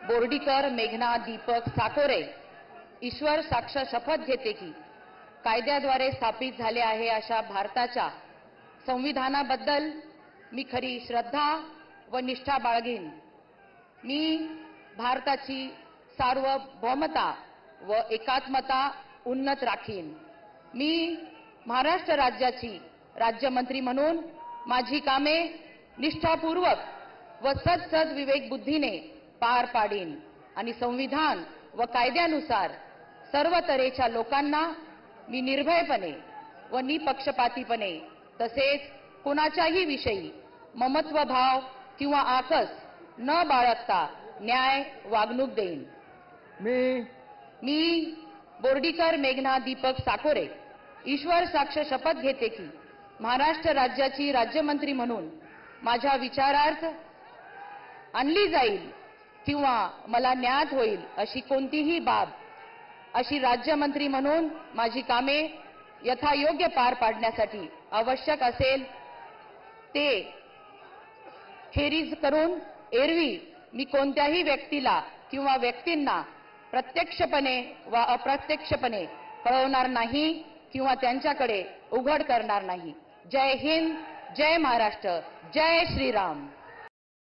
बोर्डीकर मेघना दीपक साकोरे ईश्वर साक्ष शपथ घेते की कायद्याद्वारे स्थापित झाले आहे अशा भारताच्या संविधानाबद्दल मी खरी श्रद्धा व निष्ठा बाळगीन। मी भारताची सार्वभौमता व एकात्मता उन्नत राखीन। मी महाराष्ट्र राज्याची राज्यमंत्री म्हणून माझी कामे निष्ठापूर्वक व सद विवेक बुद्धीने पार पाडीन आणि संविधान व कायद्यानुसार सर्व तऱ्हेच्या लोकांना मी निर्भयपणे व निपक्षपातीपणे तसेच कोणाच्याही विषयी ममत्व भाव किंवा आकस न बाळगता न्याय वागणूक देईन। मी बोर्डीकर मेघना दीपक साकोरे ईश्वर साक्ष शपथ घेते की महाराष्ट्र राज्याची राज्यमंत्री म्हणून माझ्या विचारार्थ आणली जाईल किंवा मला ज्ञात होईल अशी कोणतीही बाब अशी राज्यमंत्री म्हणून माझी कामे यथायोग्य पार पाडण्यासाठी आवश्यक असेल ते खेरीज करून एरवी मी कोणत्याही व्यक्तीला किंवा व्यक्तींना प्रत्यक्षपणे व अप्रत्यक्षपणे कळवणार नाही किंवा त्यांच्याकडे उघड करणार नाही। जय हिंद, जय महाराष्ट्र, जय श्रीराम।